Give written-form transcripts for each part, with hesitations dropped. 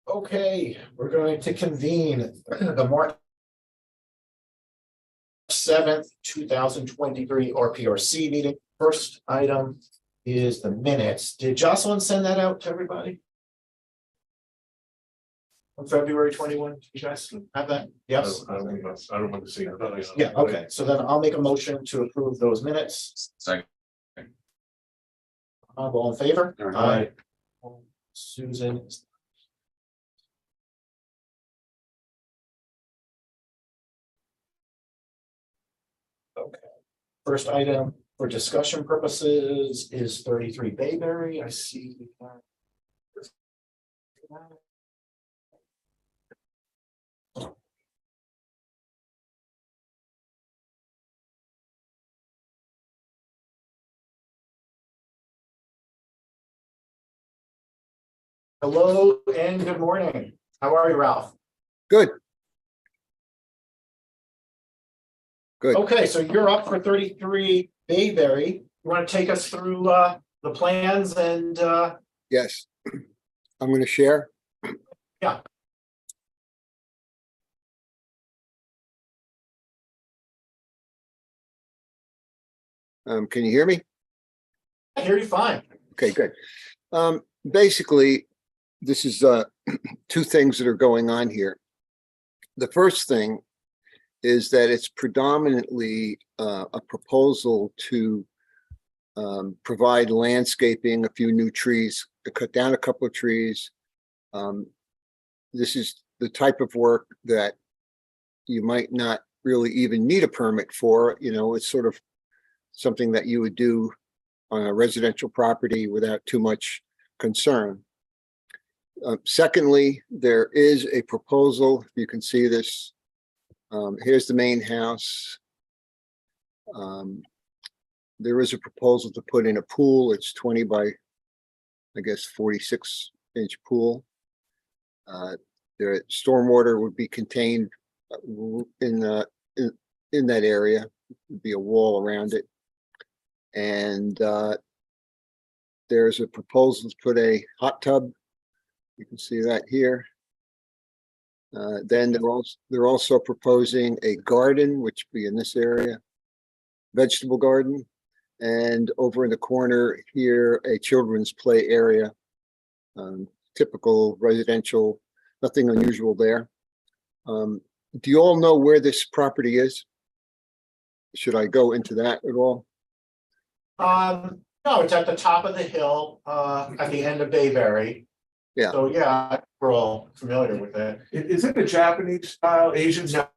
Okay, we're going to convene the March 7th, 2023 RPRC meeting. First item is the minutes. Did Jocelyn send that out to everybody? On February 21, you guys have that? Yes? I don't want to see it. Yeah, okay, so then I'll make a motion to approve those minutes. Second. All in favor? Aye. Susan. Okay. First item for discussion purposes is 33 Bayberry. I see. Hello and good morning. How are you, Ralph? Good. Good. Okay, so you're up for 33 Bayberry. You want to take us through the plans and Yes. I'm going to share. Yeah. Can you hear me? I hear you fine. Okay, good. Basically, this is two things that are going on here. The first thing is that it's predominantly a proposal to provide landscaping, a few new trees, to cut down a couple of trees. This is the type of work that you might not really even need a permit for. You know, it's sort of something that you would do on a residential property without too much concern. Secondly, there is a proposal, if you can see this. Here's the main house. There is a proposal to put in a pool. It's 20 by, I guess, 46-inch pool. The stormwater would be contained in that area. There'd be a wall around it. And there's a proposal to put a hot tub. You can see that here. Then they're also proposing a garden, which would be in this area, vegetable garden. And over in the corner here, a children's play area. Typical residential, nothing unusual there. Do you all know where this property is? Should I go into that at all? No, it's at the top of the hill, at the end of Bayberry. Yeah. So yeah, we're all familiar with it. Is it a Japanese style, Asian style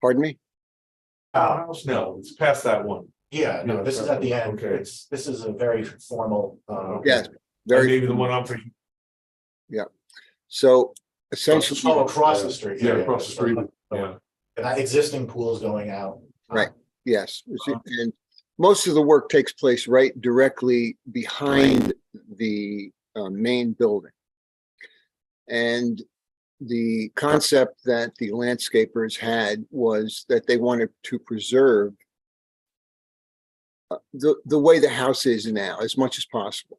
Pardon me? house? No, it's past that one. Yeah, no, this is at the end. Okay. This is a very formal. Yes. Very Very. maybe the one I'm thinking. So essentially, Oh, across the street. Yeah, across the street. Yeah. And that existing pool is going out. Right. yes. And most of the work takes place right directly behind the main building. And the concept that the landscapers had was that they wanted to preserve the way the house is now as much as possible.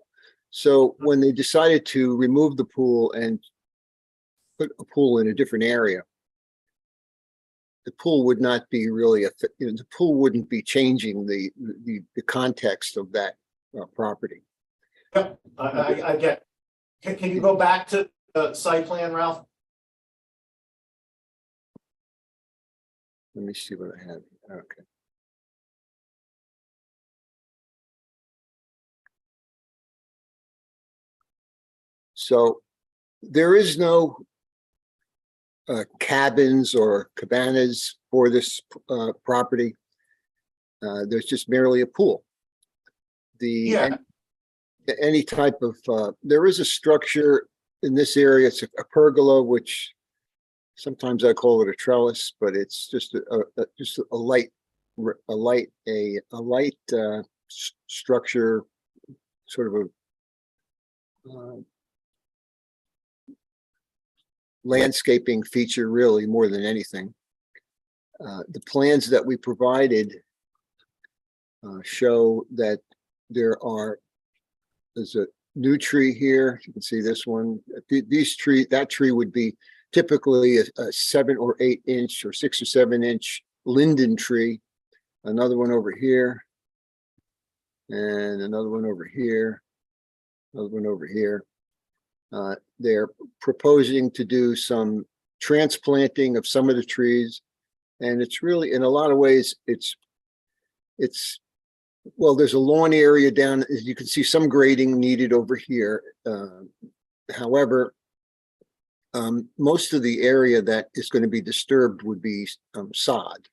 So when they decided to remove the pool and put a pool in a different area, the pool would not be really the pool wouldn't be changing the context of that property. Yep, I get. Can you go back to the site plan, Ralph? Let me see what I have. Okay. So there is no cabins or cabanas for this property. There's just merely a pool. Any type of there is a structure in this area. It's a pergola, which sometimes I call it a trellis, but it's just a light structure, sort of a landscaping feature, really, more than anything. The plans that we provided show that there's new tree here. You can see this one. That tree would be typically a 7 or 8 inch or 6 or 7 inch linden tree. Another one over here. And another one over here. Another one over here. They're proposing to do some transplanting of some of the trees. And it's really, in a lot of ways, well, there's a lawn area down, as you can see, some grading needed over here. However, most of the area that is going to be disturbed would be sod.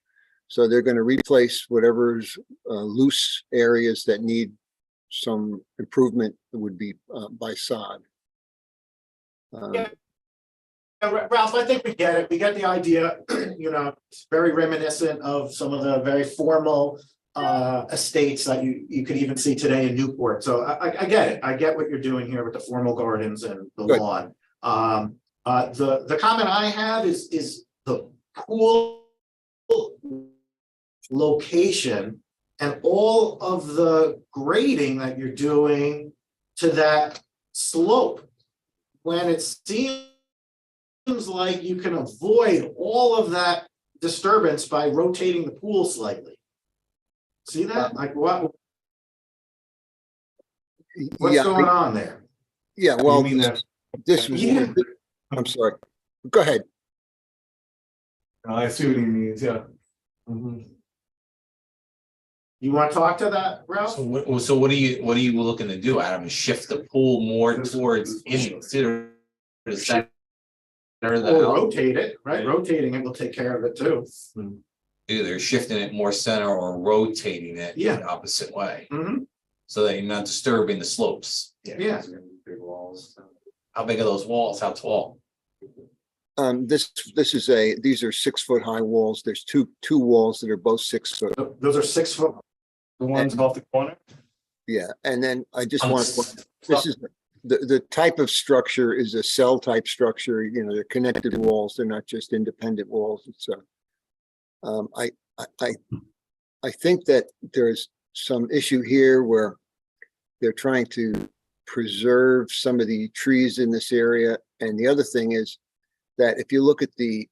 So they're going to replace whatever's loose areas that need some improvement would be by sod. Yeah, Ralph, I think we get it. We get the idea. It's very reminiscent of some of the very formal estates that you could even see today in Newport. So I get it. I get what you're doing here with the formal gardens and the Good. lawn. The comment I have is the pool location and all of the grading that you're doing to that slope, when it seems like you can avoid all of that disturbance by rotating the pool slightly. See that? Like what's Yeah, going on there? yeah, well, You mean that- this was, Yeah. I'm sorry. Go ahead. I see what he means, yeah. Mhm. You want to talk to that, Ralph? So what are you looking to do, Adam? Shift the pool more towards the center of the Or house? rotate it, right? Rotating it will take care of it too. Either shifting it more center or rotating it Yeah. the opposite way, Mhm. so that you're not disturbing the slopes. Yeah. Big walls. How big are those walls? How tall? These are 6-foot high walls. There's two walls that are both 6 foot. Those are 6 foot. The ones off the corner? Yeah, and then I just Um, want to, this is, the type of structure is a cell type structure, they're connected walls. They're not just independent walls. It's I think that there's some issue here where they're trying to preserve some of the trees in this area. And the other thing is that if you look at the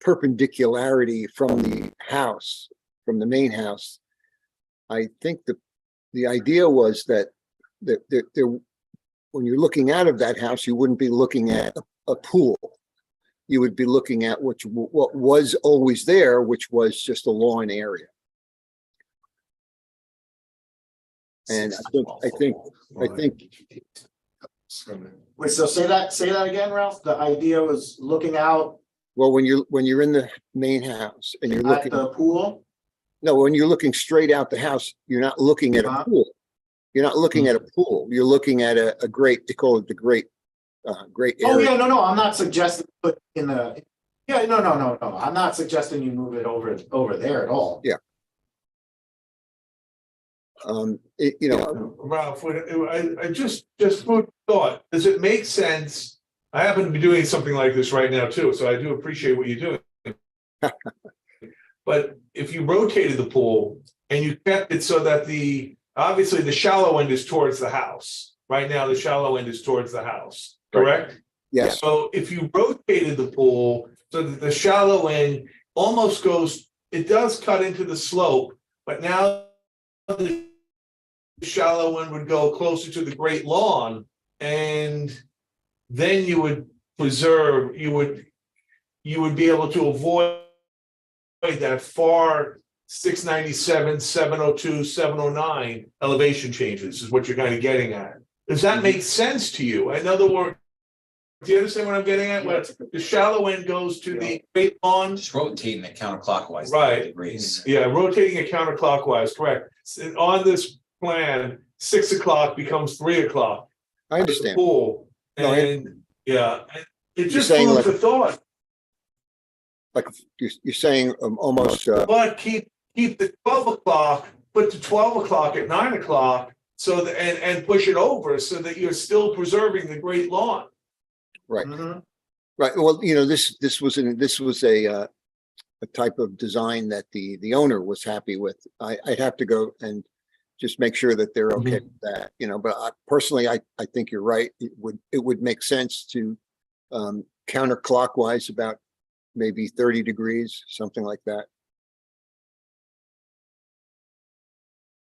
perpendicularity from the house, from the main house, I think the idea was that when you're looking out of that house, you wouldn't be looking at a pool. You would be looking at what was always there, which was just a lawn area. And I think Wait, so say that again, Ralph. The idea was looking out well, when you're in the main house and you're at looking, the pool. no, when you're looking straight out the house, you're not looking at a Uh-huh. pool. You're not looking at a pool. You're looking at a great, they call it the great Oh, area. yeah, no, I'm not suggesting put in the, yeah, no. I'm not suggesting you move it over there at all. Yeah. Ralph, I just food for thought, does it make sense? I happen to be doing something like this right now too, so I do appreciate what you're doing. But if you rotated the pool and you kept it so that obviously the shallow end is towards the house. Right now, the shallow end is towards the house, correct? Yes, So if you rotated the pool so that the shallow end almost goes, it does cut into the slope, but now the shallow end would go closer to the great lawn, and then you would preserve, you would be able to avoid that far 697, 702, 709 elevation changes is what you're kind of getting at. Does that make sense to you? In other words, do you understand what I'm getting at? Where the shallow end goes to the great lawn? Just rotating it counterclockwise. Right. Degrees. Yeah, rotating it counterclockwise, correct. On this plan, 6 o'clock becomes 3 o'clock. I understand. Pool, No, and yeah, it just saying food like- for thought. Like you're saying almost, But keep the 12 o'clock, put the 12 o'clock at 9 o'clock, so that, and push it over so that you're still preserving the great lawn. right. Mhm. Right. Well, this was a type of design that the owner was happy with. I'd have to go and just make sure that they're okay with that, you know, but personally, I think you're right. It would make sense to counterclockwise about maybe 30 degrees, something like that.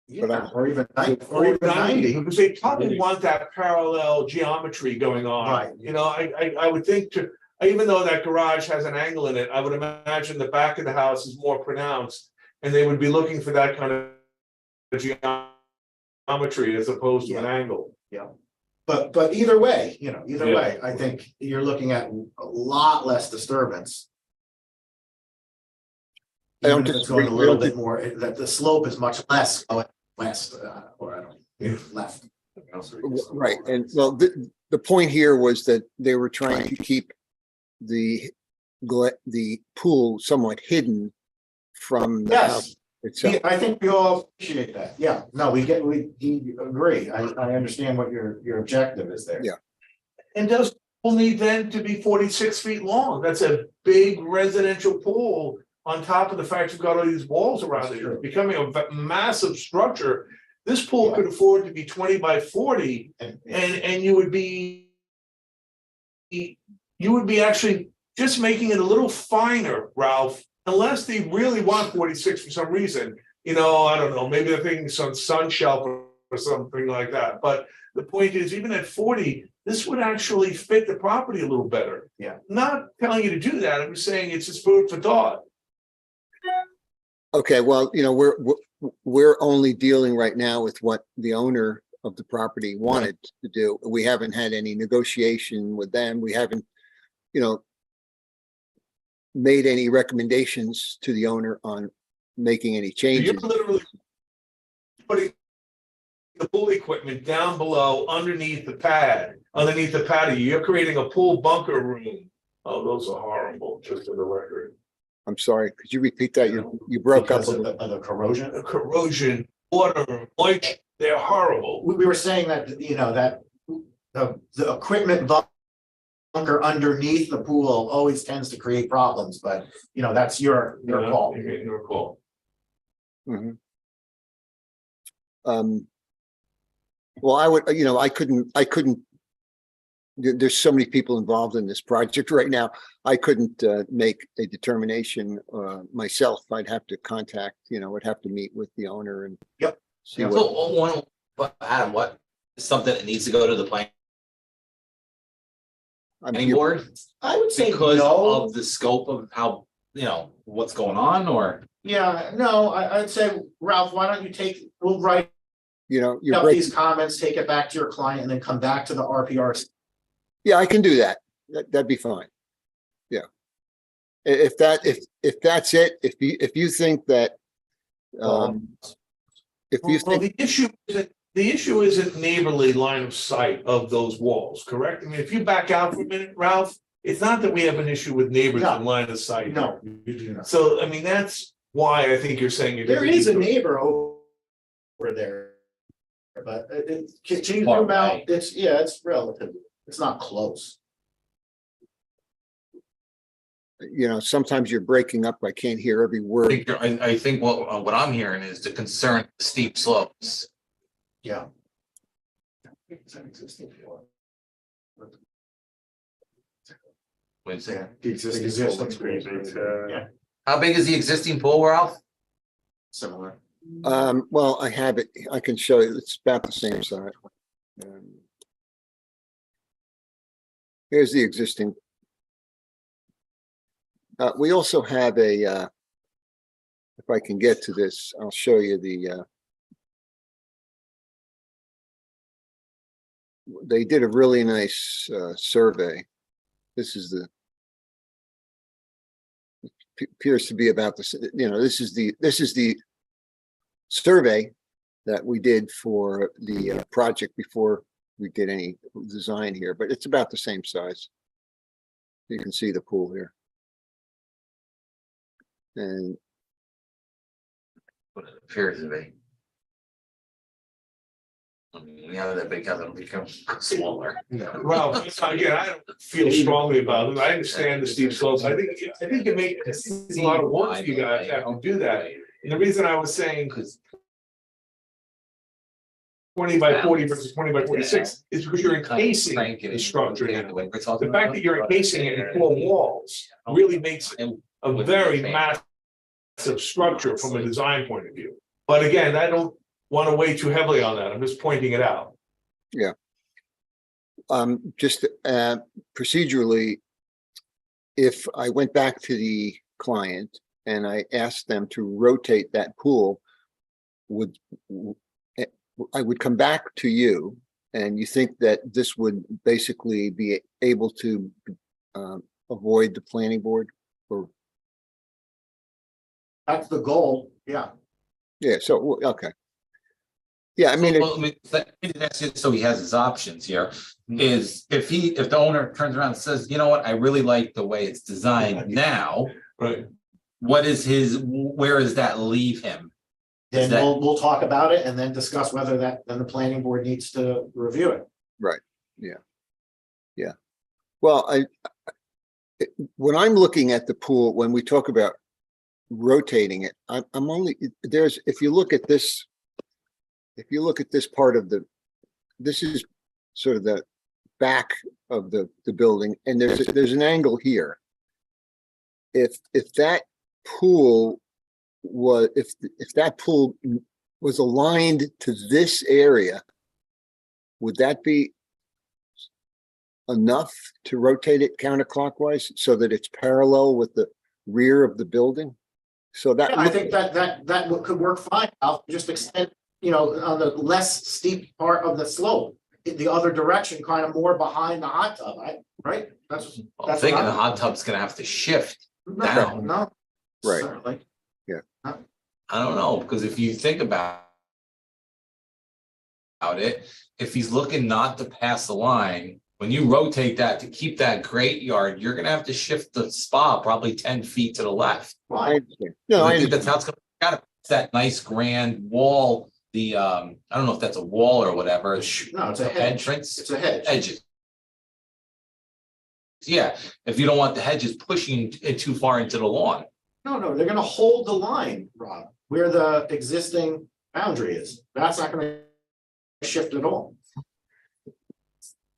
Yeah, or even Or 90. because they probably want that parallel geometry going on. Right. You know, I would think even though that garage has an angle in it, I would imagine the back of the house is more pronounced. And they would be looking for that kind of geometry as opposed to an angle. Yeah. But either way, you know, Yeah. way, I think you're looking at a lot less disturbance. I don't Even if it's going a disagree. little bit more, that the slope is much less going west, or I don't, left. Right, and well, the point here was that they were trying to keep the pool somewhat hidden from the house Yes, itself. I think we all appreciate that. Yeah, no, we agree. I understand what your objective is there. Yeah. And does the pool need then to be 46 feet long? That's a big residential pool on top of the fact you've got all these walls around That's it. true. It's becoming a massive structure. This pool could afford to be 20 by 40 and you would be actually just making it a little finer, Ralph, unless they really want 46 for some reason. You know, I don't know, maybe they're thinking some sun shelter or something like that. But the point is, even at 40, this would actually fit the property a little better. Yeah. Not telling you to do that. I'm just saying it's just food for thought. Okay, well, you know, we're only dealing right now with what the owner of the property wanted to do. We haven't had any negotiation with them. We haven't, you know, made any recommendations to the owner on making any changes. You're literally putting the pool equipment down below underneath the pad, underneath the patio. You're creating a pool bunker room. Oh, those are horrible, just for the record. I'm sorry, could you repeat that? You broke up Because a of little. the corrosion. The corrosion, water, moisture, they're horrible. We were saying that, you know, that the equipment bunker underneath the pool always tends to create problems, but you know, that's your call. Your call. Mhm. Well, I would, you know, I couldn't, there's so many people involved in this project right now. I couldn't make a determination myself. I'd have to contact, you know, I'd have to meet with the owner and. Yep. See Yeah. what, But Adam, what, something that needs to go to the planning I mean, board? I would say Because no. of the scope of how, you know, what's going on, or? Yeah, no, I'd say, Ralph, why don't you we'll write you know, you're up breaking, these comments, take it back to your client, and then come back to the RPRC. yeah, I can do that. That'd be fine. Yeah. If that's it, if you think that, if you Well, think, the issue isn't neighborly line of sight of those walls, correct? I mean, if you back out for a minute, Ralph, it's not that we have an issue with neighbors No. in line of sight. No, you do not. So, I mean, that's why I think you're saying. There is a neighbor over there. But can you zoom out? It's relative. It's not close. you know, sometimes you're breaking up. I can't hear every I word. think, I think what I'm hearing is the concern, steep slopes. Yeah. Wait a second. The existing pool. Yeah, How big is the existing pool, Ralph? similar. Well, I have it. I can show you. It's about the same size. Here's the existing. We also have a, if I can get to this, I'll show you the, they did a really nice survey. This is the, appears to be about this, you know, this is the survey that we did for the project before we did any design here, but it's about the same size. You can see the pool here. And What it appears to be. I mean, now that big house, it'll become smaller. Well, again, I don't feel strongly about it. I understand the steep slopes. I think it makes a lot of work for you guys to have to do that. And the reason I was saying, Because 20 by 40 versus 20 by 46 is because you're encasing Crank it the and structure rotate it now. the way we're The talking fact about. that you're encasing it in 4 walls really makes it a very massive structure from a design point of view. But again, I don't want to weigh too heavily on that. I'm just pointing it out. Just procedurally, if I went back to the client and I asked them to rotate that pool, I would come back to you, and you think that this would basically be able to avoid the planning board? Or That's the goal, yeah. yeah, so okay. Yeah, I mean, Well, that's it, so he has his options here, is if the owner turns around and says, you know what, I really like the way it's designed now. Right. Where does that leave him? Then Is that- we'll talk about it and then discuss whether then the planning board needs to review it. well, when I'm looking at the pool, when we talk about rotating it, I'm only, if you look at this part of this is sort of the back of the building, and there's an angle here. If that pool if that pool was aligned to this area, would that be enough to rotate it counterclockwise so that it's parallel with the rear of the building? So that, Yeah, I think that could work fine. I'll just extend, on the less steep part of the slope, in the other direction, kind of more behind the hot tub, right? That's I'm thinking the hot tub's gonna have to shift. down. No. Right. Certainly. I don't know, because if you think about it, if he's looking not to pass the line, when you rotate that to keep that grate yard, you're gonna have to shift the spa probably 10 feet to the left. I understand. No, I I think that's understand. how it's gonna, it's that nice grand wall, I don't know if that's a wall or whatever. No, it's a hedge. Entrance. It's a hedge. Edges. Yeah, if you don't want the hedges pushing it too far into the lawn. No, they're gonna hold the line, Rob, where the existing boundary is. That's not gonna shift at all.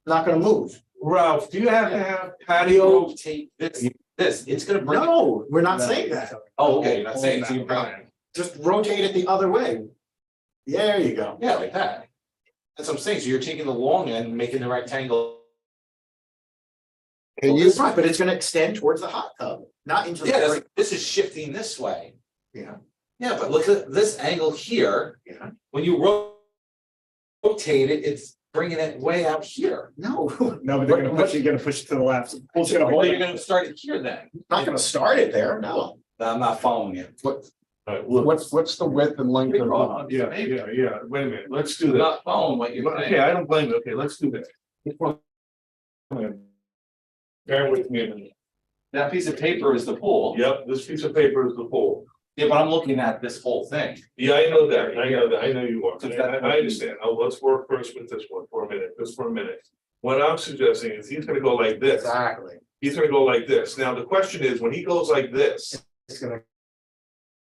Not gonna move. Ralph, do you have to have patio? Rotate this, it's gonna bring. No, we're not saying that. Oh, okay, you're not saying, so you're probably, Just rotate it the other way. There you go. yeah, like that. That's what I'm saying, so you're taking the long end, and making the rectangle. Can you, That's right, but it's gonna extend towards the hot tub, not into the. Yeah, this is shifting this way. Yeah, Yeah, but look at this angle here, yeah. when you rotate it, it's bringing it way out here. No, No, but they're gonna push, you're gonna push it to the left. Pool's gonna Well, hold you're it. gonna start it here then. not gonna start it there, no. I'm not following you. What's the width and length of the? Yeah, wait a minute, let's do I'm that. not following what you're Okay, saying. I don't blame you, okay, let's do that. Bear with me a minute. That piece of paper is the pool. Yep, this piece of paper is the pole. Yeah, but I'm looking at this whole thing. Yeah, I know that, I know you are, I understand, let's work first with this one for a minute, just for a minute. What I'm suggesting is he's gonna go like this, Exactly. he's gonna go like this, now the question is, when he goes like this. It's gonna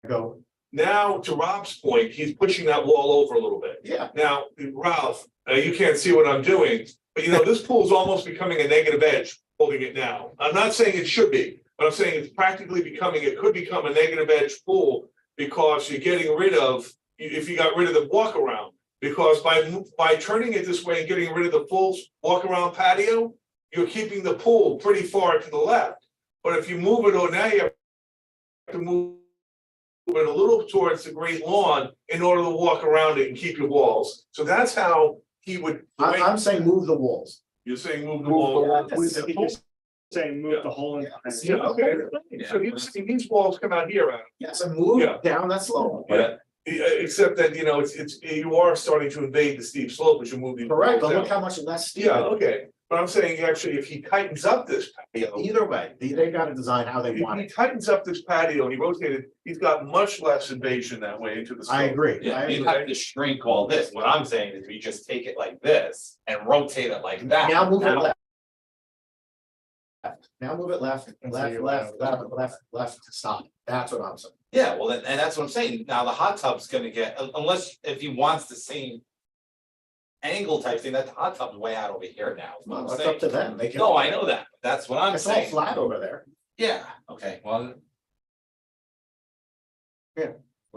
go, Now, to Rob's point, he's pushing that wall over a little bit. yeah. Now, Ralph, you can't see what I'm doing, but this pool is almost becoming a negative edge holding it now. I'm not saying it should be, but I'm saying it's practically it could become a negative edge pool because you're getting rid of, if you got rid of the walk around. Because by turning it this way and getting rid of the full walk around patio, you're keeping the pool pretty far to the left. But if you move it, now you have to move it a little towards the great lawn in order to walk around it and keep your walls. So that's how he would. I'm saying move the walls. You're saying move the wall. Saying move the whole. Yeah, okay. So you're saying these walls come out here, Adam. Yes, and move Yeah. down that slope. Yeah. Except that, you are starting to invade the steep slope as you move these. Correct, but walls look down. how much less steep. Yeah, okay, but I'm saying actually, if he tightens up this patio. Either way, they gotta design how they If want he it. tightens up this patio and he rotated, he's got much less invasion that way into the. I slope. agree. Yeah, I you agree. have to shrink all this. What I'm saying is we just take it like this and rotate it like that. Now move it left. Now move it left, And left, so you're left, stop. That's what I'm saying. Yeah, well, and that's what I'm saying. Now the hot tub's gonna get, unless if he wants the same angle type thing, that the hot tub's way out over here now. is what I'm Well, it's saying. up to them. They can. No, I know that. That's what I'm It's all saying. flat over there. Yeah, okay, well,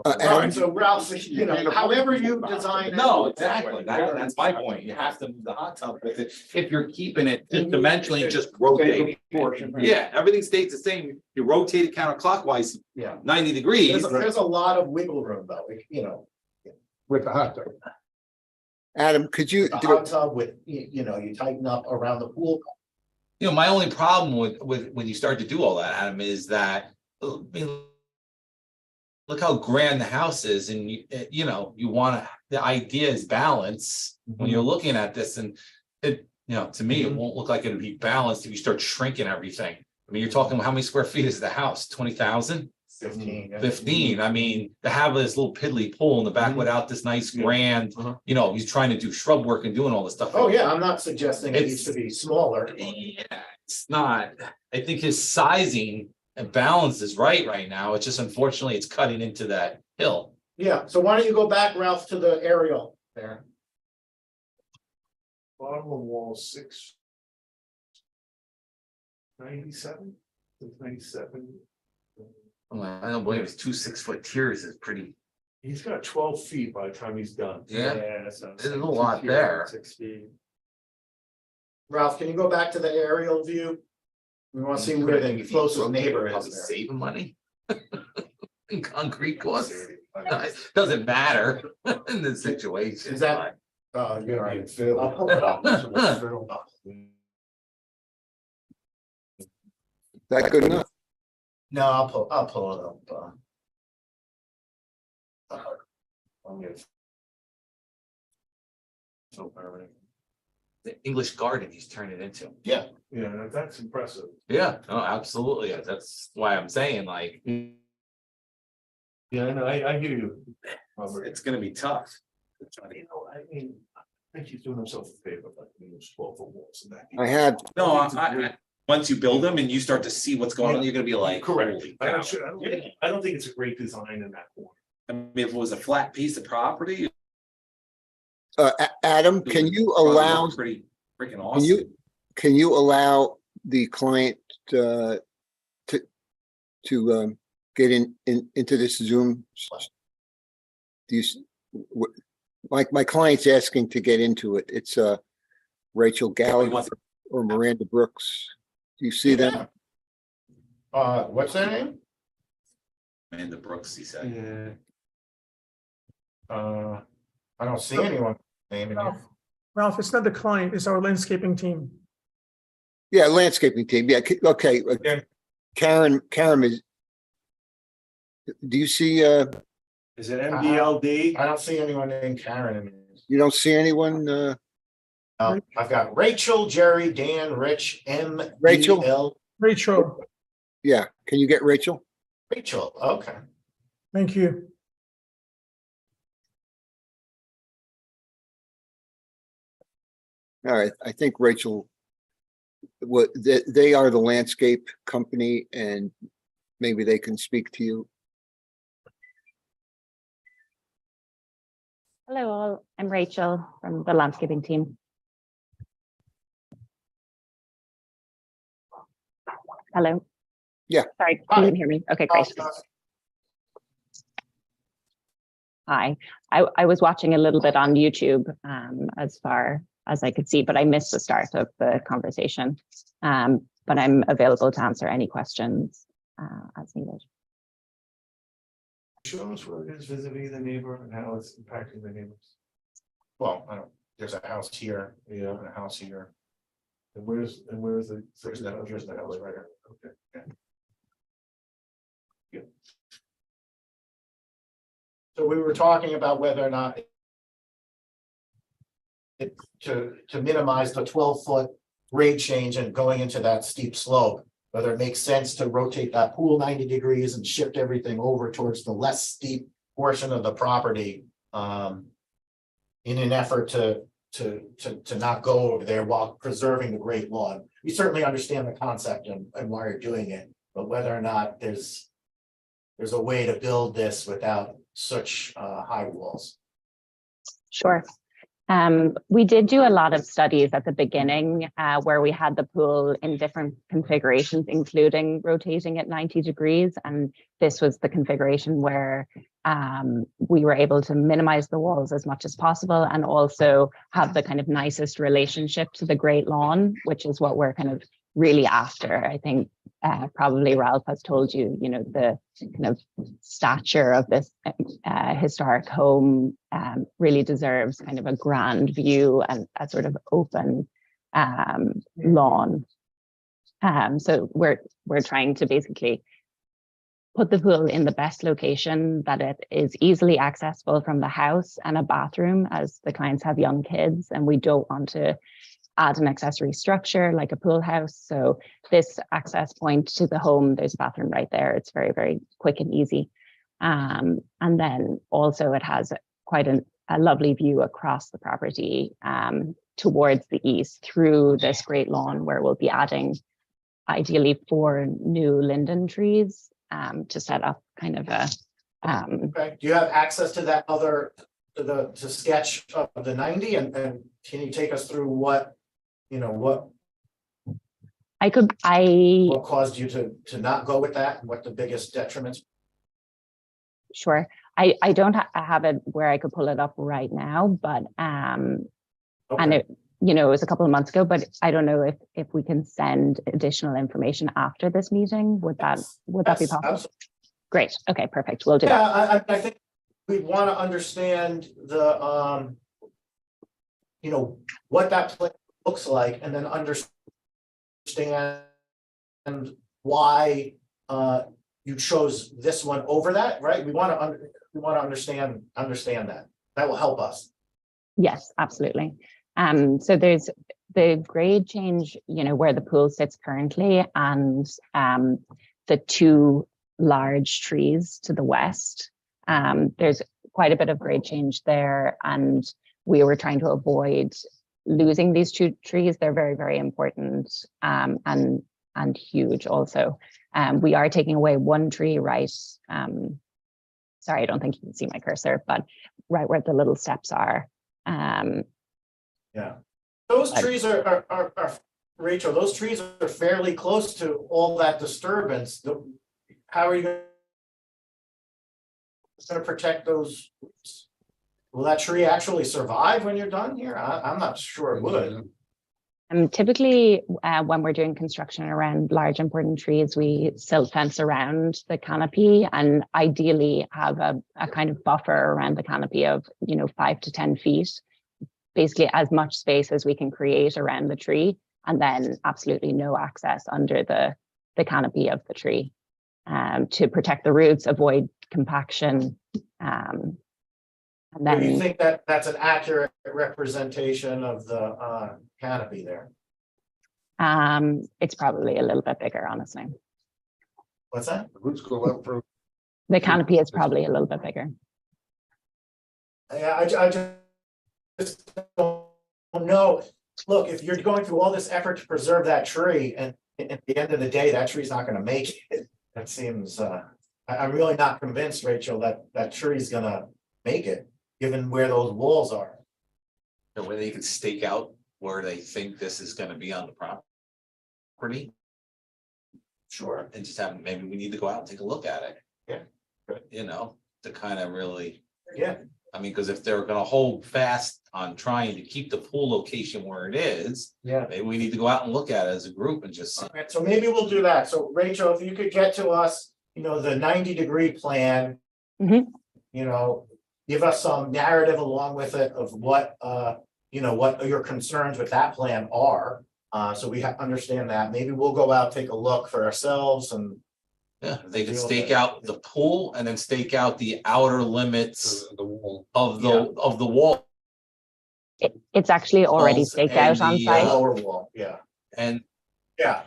Adam, So Ralph, you know, however you design. it- no, exactly. That's my point. You have to move the hot tub with it if you're keeping it just dimensionally, just rotating. Yeah, everything stays the same. You rotate it counterclockwise Yeah. 90 degrees. There's a lot of wiggle room though, you know, With the hot dog. Adam, could you, the hot tub with, you know, you tighten up around the pool. You know, my only problem with when you start to do all that, Adam, is that, I mean, look how grand the house is, and you know, you wanna, the idea is balance when you're looking at this, and it, you know, to me, it won't look like it'd be balanced if you start shrinking everything. I mean, you're talking, how many square feet is the house? 20,000? 15. yeah. 15. I mean, to have this little piddly pool in the back without this nice grand, you know, he's trying to do shrub work and doing all this stuff. Oh, yeah, I'm not suggesting it needs to be smaller. Yeah, it's not, I think his sizing and balance is right now. It's just unfortunately it's cutting into that hill. Yeah, so why don't you go back, Ralph, to the aerial there? Bottom of wall 697, 697. I don't believe it's 2 6-foot tiers is pretty, He's got 12 feet by the time he's done. yeah, So there's a lot there. 6 feet. Ralph, can you go back to the aerial view? We want to see where the closest neighbor is there. Saving money. In concrete costs. It doesn't matter in this situation. Is that, You're gonna be filled. I'll pull it up. that good enough? No, I'll pull it up. I'll get- So permanent. The English garden he's turned it into. Yeah, Yeah, that's impressive. Yeah, no, absolutely. That's why I'm saying, like, Yeah, I hear you. Robert. it's gonna be tough. You know, I mean, I think he's doing himself a favor, like, those 12-foot walls and that. I had, No, once you build them and you start to see what's going on, you're gonna be like, Correct. holy I cow. don't think it's a great design in that corner. I mean, if it was a flat piece of property. Adam, can you allow, Pretty freaking can awesome. you allow the client to get into this Zoom? Do you, my client's asking to get into it. It's Rachel Gallagher or Miranda Brooks. Do you see that? what's their name? Amanda Brooks, he said. Yeah. I don't see anyone naming it. Ralph, it's not the client, it's our landscaping team. Yeah, landscaping team. Yeah, okay. Karen is. Do you see, Is it MDLD? I don't see anyone named Karen in it. you don't see anyone, I've got Rachel, Jerry, Dan, Rich, M. Rachel? L. Rachel, yeah, can you get Rachel? Rachel, okay. thank you. All right, I think Rachel, they are the landscape company and maybe they can speak to you. Hello all, I'm Rachel from the landscaping team. Hello. Yeah. Sorry, Hi. you can hear me. Okay, great. Hi, I was watching a little bit on YouTube as far as I could see, but I missed the start of the conversation. But I'm available to answer any questions as needed. Show us where it is vis-a-vis the neighbor and how it's impacting the neighbors. Well, I don't, there's a house here Yeah, and a house here. and where's the? Here's the house right here. Okay. So we were talking about whether or not to minimize the 12-foot grade change and going into that steep slope, whether it makes sense to rotate that pool 90 degrees and shift everything over towards the less steep portion of the property in an effort to not go over there while preserving the Great Lawn. We certainly understand the concept and why you're doing it, but whether or not there's a way to build this without such high walls. Sure. We did do a lot of studies at the beginning where we had the pool in different configurations, including rotating at 90 degrees. And this was the configuration where we were able to minimize the walls as much as possible and also have the kind of nicest relationship to the Great Lawn, which is what we're kind of really after. I think probably Ralph has told you, you know, the kind of stature of this historic home really deserves kind of a grand view and a sort of open lawn. So we're trying to basically put the pool in the best location that it is easily accessible from the house, and a bathroom, as the clients have young kids and we don't want to add an accessory structure like a pool house. So this access point to the home, there's a bathroom right there. It's very, very quick and easy. And then also it has quite a lovely view across the property towards the east through this great lawn, where we'll be adding ideally 4 new linden trees to set up kind of a Okay, do you have access to that other, to sketch of the 90, and can you take us through what, you know, what caused you to not go with that, and what the biggest detriments? Sure. I don't have it where I could pull it up right now, but and it, you know, it was a couple of months ago, but I don't know if we can send additional information after this meeting. Would that be possible? Absolutely. Great. Okay, perfect. We'll do that. I think we want to understand the you know, what that plan looks like, and then understand why you chose this one over that, right? We want to understand that. That will help us. Yes, absolutely. So there's the grade change, you know, where the pool sits currently, and the 2 large trees to the west. There's quite a bit of grade change there, and we were trying to avoid losing these 2 trees. They're very, very important and huge also. We are taking away 1 tree right. Sorry, I don't think you can see my cursor, but right where the little steps are. Yeah, those trees are Rachel, those trees are fairly close to all that disturbance. How are you going to protect those? Will that tree actually survive when you're done here? I'm not sure it would. Typically, when we're doing construction around large important trees, we silt fence around the canopy, and ideally have a kind of buffer around the canopy of, you know, 5 to 10 feet. Basically as much space as we can create around the tree, and then absolutely no access under the canopy of the tree to protect the roots, avoid compaction. And then, do you think that that's an accurate representation of the canopy there? it's probably a little bit bigger, honestly. What's that? The roots go up from. The canopy is probably a little bit bigger. Yeah, I just don't know. Look, if you're going through all this effort to preserve that tree, and at the end of the day, that tree's not going to make it. That seems, I'm really not convinced, Rachel, that tree's going to make it, given where those walls are. Where they could stake out where they think this is going to be on the property. Sure, and just have, maybe we need to go out and take a look at it. Yeah. Good. You know, to kind of really. Yeah. I mean, because if they're gonna hold fast on trying to keep the pool location where it is, Yeah. maybe we need to go out and look at it as a group and just see. Okay, so maybe we'll do that. So Rachel, if you could get to us, you know, the 90-degree plan, Mhm. you know, give us some narrative along with it of what, you know, what your concerns with that plan are. So we understand that. Maybe we'll go out, take a look for ourselves, and Yeah, they could Deal stake with it. out the pool and then stake out the outer limits The wall. of the wall. It's actually already Walls staked and out on the, site. lower wall, yeah, And yeah,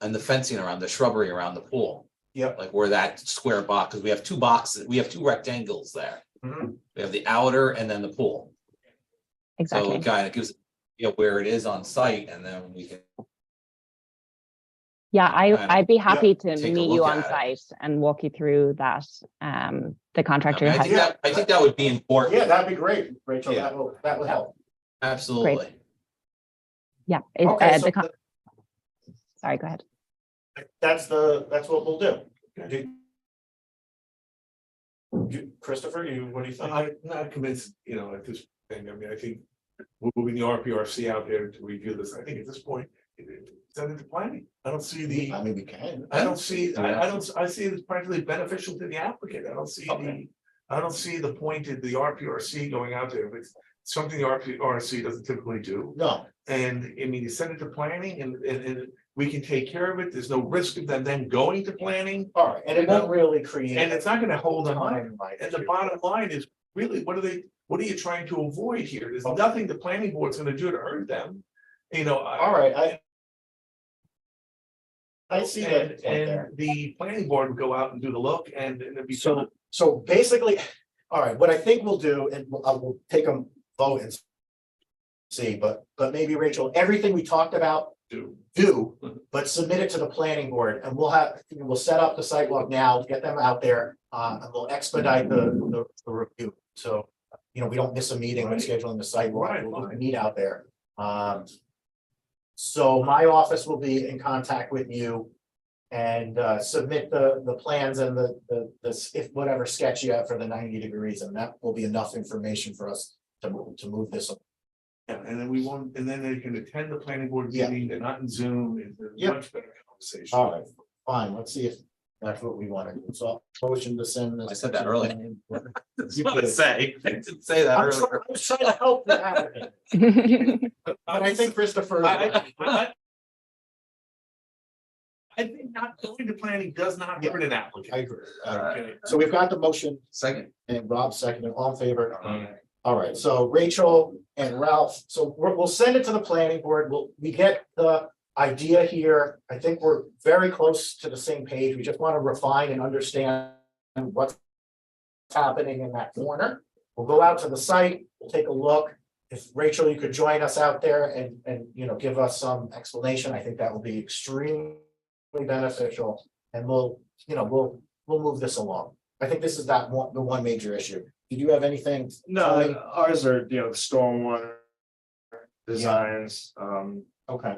the fencing around the shrubbery around the pool, yep. like where that square box, because we have 2 boxes, we have 2 rectangles there. Mhm. We have the outer and then the pool. So Exactly. it kind of gives, you know, where it is on site, and then we can. Yeah, I'd be happy to take a meet you look on at it. site and walk you through that. The contractor I has, think that would be important. Yeah, that'd be great, Rachel. Yeah. That would help. Absolutely. yeah. Okay, so Sorry, go ahead. that's what we'll do. Christopher, what do you think? I'm not convinced, at this thing, I mean, I think we're moving the RPRC out there to review this, I think at this point, send it to planning. I don't see I mean, we can. I see it as practically beneficial to the applicant, I don't see Okay. the point of the RPRC going out there, if it's something the RPRC doesn't typically do. No, And I mean, you send it to planning and we can take care of it, there's no risk of them then going to planning. all right, and it won't really create. And it's not gonna hold them up. timeline And the issue. bottom line is, really, what are you trying to avoid here? There's nothing the planning board's gonna do to hurt them. All right, I see that. And the planning board would go out and do the look and it'd be. So basically, all right, what I think we'll do, and we'll take a vote and see, but maybe Rachel, everything we talked about, do, but submit it to the planning board and we'll set up the sidewalk now, get them out there, and we'll expedite the review. So, we don't miss a meeting when scheduling the sidewalk, Right. we'll meet out there. So my office will be in contact with you and submit the plans and the if whatever sketch you have for the 90 degrees, and that will be enough information for us to move this. Yeah, and then and then they can attend the planning board Yeah. meeting, they're not in Zoom, it's a Yeah. much better conversation. All right, fine, let's see if that's what we want to do. So motion to send this. I said that earlier. You What to did. say, I didn't say that I earlier. was trying to help the applicant, but I think Christopher. I think not going to planning does not hurt an I applicant. agree. Okay. So we've got the motion Second. and Rob seconded, all in favor? All right, so Rachel and Ralph, so we'll send it to the planning board. We get the idea here. I think we're very close to the same page. We just want to refine and understand what's happening in that corner. We'll go out to the site, we'll take a look. If Rachel, you could join us out there and give us some explanation, I think that will be extremely beneficial. And we'll move this along. I think this is the one major issue. Did you have anything? No, ours are, stormwater designs, Okay,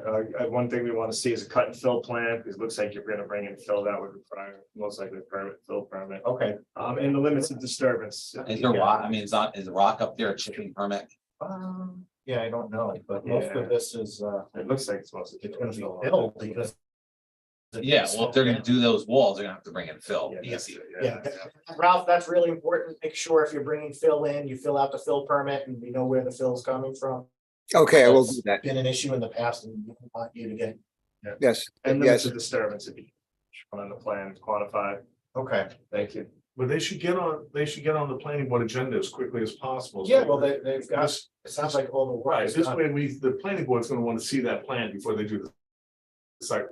one thing we want to see is a cut and fill plan, because it looks like you're gonna bring in fill that would require most likely a fill permit. okay. And the limits of disturbance. Is there rock, I mean, is rock up there a chipping permit? Yeah, I don't know, but most of this is, It looks like it's mostly. it's gonna be filled because. Yeah, well, if they're gonna do those walls, they're gonna have to bring in fill. Yeah, Easy. Yeah, Ralph, that's really important. Make sure if you're bringing fill in, you fill out the fill permit and we know where the fill's coming from. Okay, I will do that. Been an issue in the past and we want you to get, Yes, And limits yes. of disturbance, if you shown on the plan, quantified. okay. Thank you. But they should get on the planning board agenda as quickly as possible. Yeah, well, they've got, This- it sounds like all the work Right, is this done. way the planning board's gonna wanna see that plan before they do the site.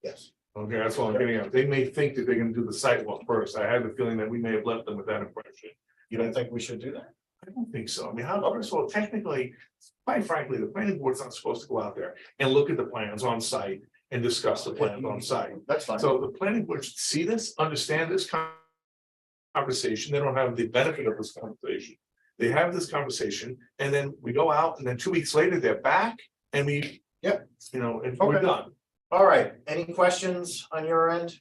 Yes, Okay, that's what I'm getting at. They may think that they're gonna do the site walk first. I have the feeling that we may have left them with that impression. you don't think we should do that? I don't think so. I mean, first of all, technically, quite frankly, the planning board's not supposed to go out there and look at the plans on site and discuss the plans on site. That's fine. So the planning board should see this, understand this conversation. They don't have the benefit of this conversation. They have this conversation and then we go out and then 2 weeks later, they're back and we. Yep. And we're Okay. done. All right, any questions on your end?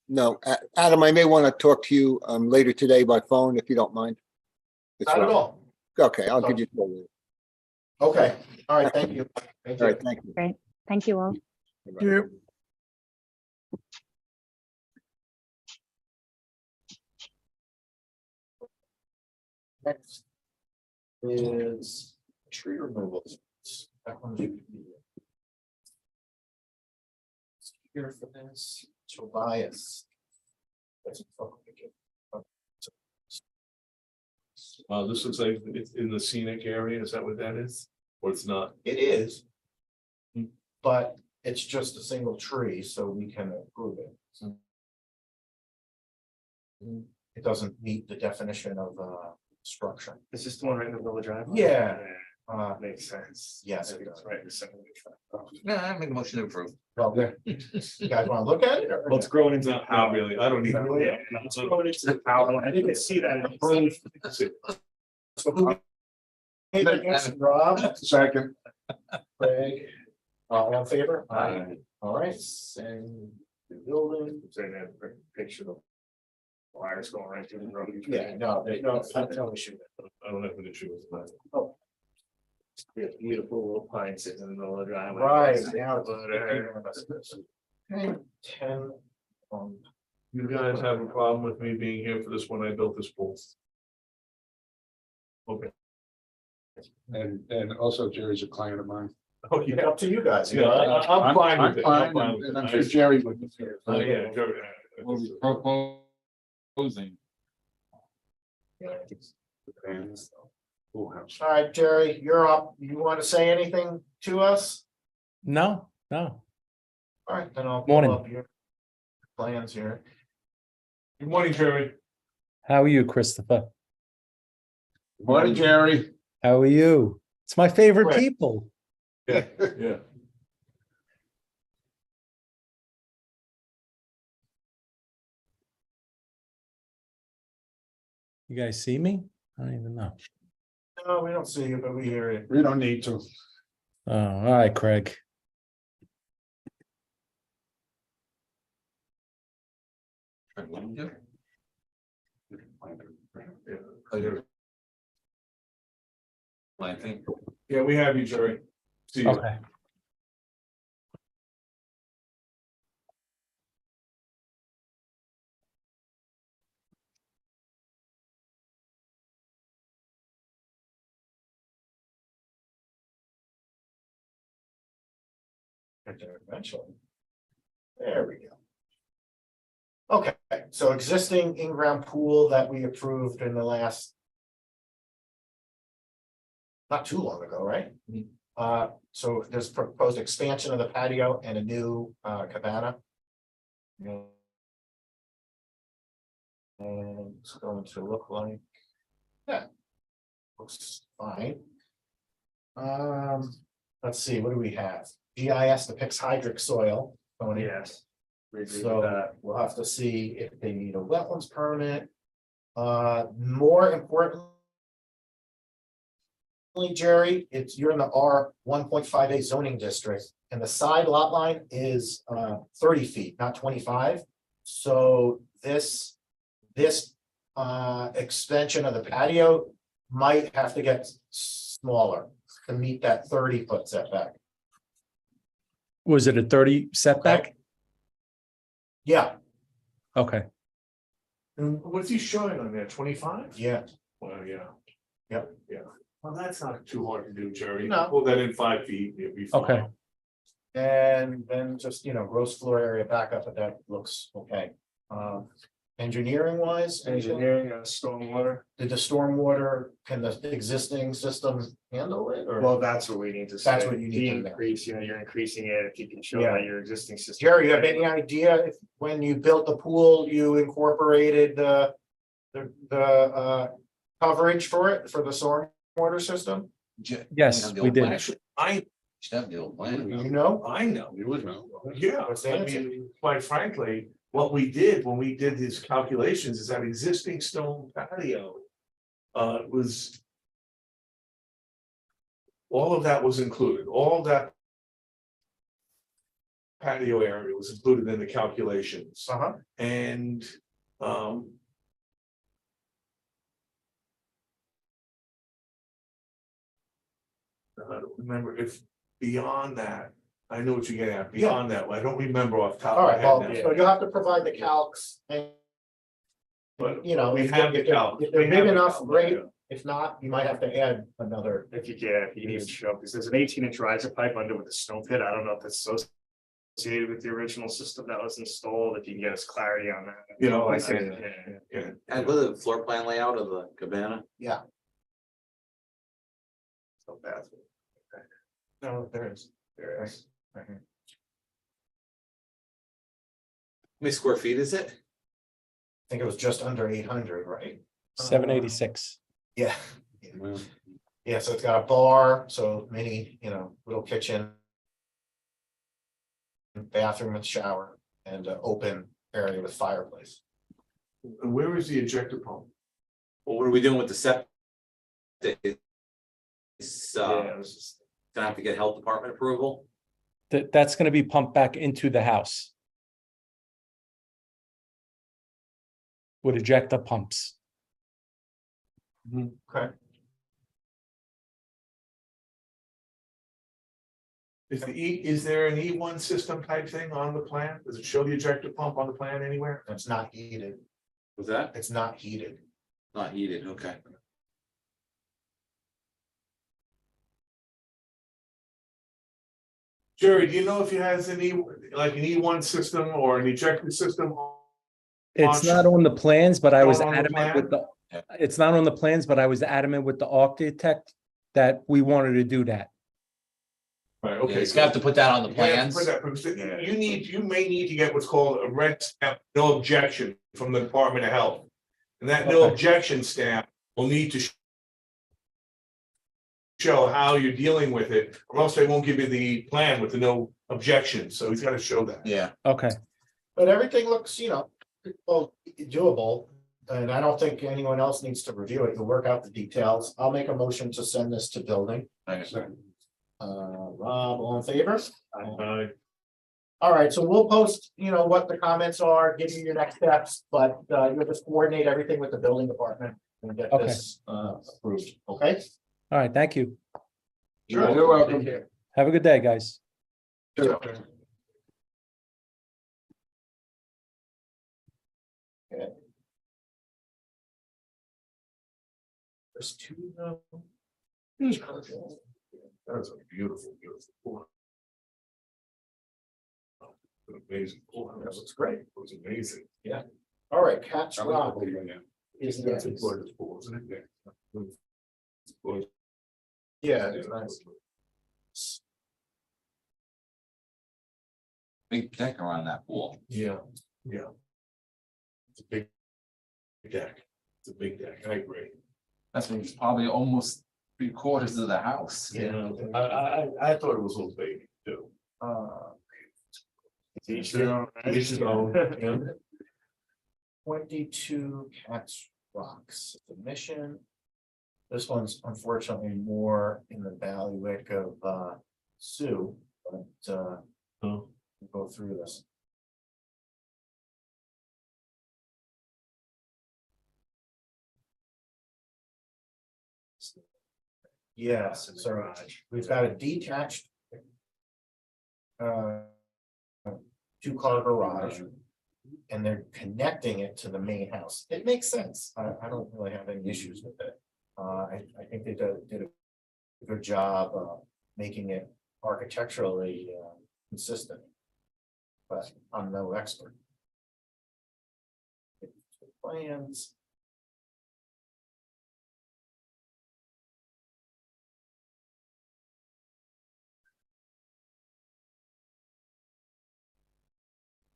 No, Adam, I may want to talk to you later today by phone if you don't mind. It's Not at fine. all. Okay, I'll give you. a call later. Okay, all right, thank you. Thank All you. right, thank you. Thank you all. You, Next is tree removals. That one should be here for this, Tobias. That's a fucking good- This looks like it's in the scenic area. Is that what that is? Or it's not? It is. But it's just a single tree, so we can approve it. So it doesn't meet the definition of structure. Is this the one right in the middle of the driveway? Yeah. Makes sense. Yes, it It's does. right in the center of the track. Yeah, I make a motion to approve. Well, there, you guys wanna look at it? or- Well, it's growing into the Not power. really, I don't even. Yeah, it's growing into the power. I didn't see that. Hey, thanks, Rob, Second. Craig, all in favor? Aye. All right, and the building. Saying that picture of wires going right through the road. Yeah, no, there's no, no issue. I don't have an issue with that. Yeah, beautiful little pine sitting in the middle of the driveway. Right, now But, Okay, 10. You guys have a problem with me being here for this when I built this pool? Okay. And also Jerry's a client of mine. Oh, yeah. Up to you guys. Yeah, I'm fine with it. I'm I'm fine, fine with and it. I'm sure Jerry would. be here. Oh, yeah, Jerry. What we proposing? And pool house. All right, Jerry, you're up. You want to say anything to us? No, no. All right, then I'll Morning. pull up your plans here. Good morning, Jerry. How are you, Christopher? Morning, Jerry. How are you? It's my favorite Great. people. Yeah, yeah. You guys see me? I don't even know. No, we don't see you, but we hear you. We don't need to. Oh, all right, Craig. I think. Yeah, we have you, Jerry. See you. Okay. Get there eventually. There we go. Okay, so existing in-ground pool that we approved in the last. Not too long ago, right? So there's proposed expansion of the patio and a new cabana. And it's going to look like. Yeah. Looks fine. Let's see, what do we have? GIS depicts hydric soil. Tony. yes. We agree with So that. we'll have to see if they need a wetlands permit. More importantly, Jerry, you're in the R 1.58 zoning district and the side lot line is 30 feet, not 25. So this extension of the patio might have to get smaller to meet that 30-foot setback. Was it a 30 setback? Yeah, Okay. And what's he showing on there? 25? yeah. Well, yeah. Yep. Yeah. Well, that's not too hard to do, Jerry. No. Pull that in 5 feet. It'd be fine. Okay. And then just, gross floor area backup, but that looks okay. Engineering wise, Engineering, stormwater. did the stormwater, can the existing system handle it or? Well, that's what we need to say. That's what you need The to know. Increase, you're increasing it if you can show Yeah. that your existing system. Jerry, you have any idea if, when you built the pool, you incorporated the coverage for it, for the stormwater system? Yes, we did. Actually, I Should have the old plan. You know? I know. You would know. Yeah, What's the I answer? mean, quite frankly, what we did when we did these calculations is that existing stone patio. Was. All of that was included, all of that. Patio area was included in the calculations Uh-huh. and, I don't remember if beyond that, I know what you're getting at, beyond that, I don't remember off the top All of right, my well, head now. so you'll have to provide the calcs and, But we have the calc. if they're We big have the enough, calc, great. yeah. If not, you might have to add another. If you can, if you need to show, because there's an 18-inch riser pipe under with the stone pit. I don't know if that's associated with the original system that was installed. If you can get us clarity on that. You know, I I see. can, yeah. Yeah. And with the floor plan layout of the cabana? So that's. No, there is. There is. Right here. How many square feet is it? I think it was just under 800, right? 786. Yeah. Well, Yeah, so it's got a bar, so mini, little kitchen. Bathroom and shower and an open area with fireplace. And where is the ejector pump? Well, what are we doing with the septic? It's Yeah, it was just. gonna have to get health department approval. That's gonna be pumped back into the house. With ejector pumps. Okay. Is there an E1 system type thing on the plan? Does it show the ejector pump on the plan anywhere? It's not heated. Was that? It's not heated. Not heated, okay. Jerry, do you know if he has an like an E1 system or an ejector system? It's not on the plans, but I was Not on the adamant with plan? it's not on the plans, but I was adamant with the architect that we wanted to do that. Right, Yeah, okay. he's gonna have to put that on the You have to plans. put that, because you may need to get what's called a red stamp, no objection from the Department of Health. And that no Okay. objection stamp will need to show how you're dealing with it, or else they won't give you the plan with the no objection, so he's gotta show that. Yeah, Okay, But everything looks, well, doable. And I don't think anyone else needs to review it. You'll work out the details. I'll make a motion to send this to building. Rob, all in favor? All right, so we'll post, what the comments are, give you your next steps, but you'll just coordinate everything with the building department and get Okay. this approved, okay? all right, thank you. You're welcome. Have a good day, guys. There's two, That's a beautiful, beautiful pool. Amazing pool. That looks great. It was amazing. all right, Catch Rock is That's next. a gorgeous pool, isn't it? Yeah. Yeah, it's nice. big deck around that pool. Yeah. It's a big deck. It's a big deck. I agree. That's probably almost 3/4 of the house. Yeah, I thought it was a little big too. Each their own, right? Each his own, yeah. 22 Cats Rocks, the mission. This one's unfortunately more in the bailiwick of Sioux, but Oh. we'll go through this. Yes, so we've got a detached 2-car garage. And they're connecting it to the main house. It makes sense. I don't really have any issues with it. I think they did a good job making it architecturally consistent. But I'm no expert. Plans.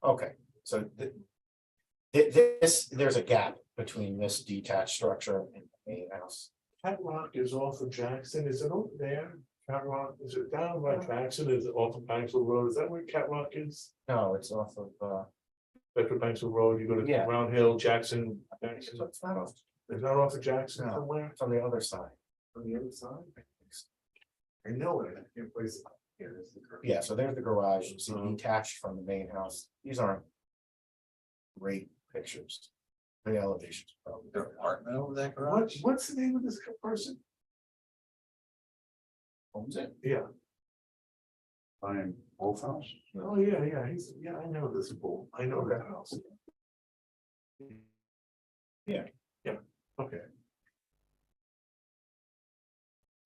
Okay, so there's a gap between this detached structure and the main house. Cat Rock is off of Jackson, is it over there? Cat Rock, is it down by Jackson, is it off of Banksville Road, is that where Cat Rock is? No, it's off of Bedford Banksville Road, you go to Yeah. Round Hill, Jackson. it's not off, It's not off of Jackson No. somewhere, it's on the other side. on the other side? I know it, I can't place it. Yeah, there's the curve. Yeah, so there's the garage, you see Mhm. detached from the main house. These aren't great pictures. The elevations probably. Their apartment over that garage. What's the name of this person? Owns it. Yeah, Brian Wolfhouse? oh, yeah, I know this pool, I know that house. Yeah. Okay.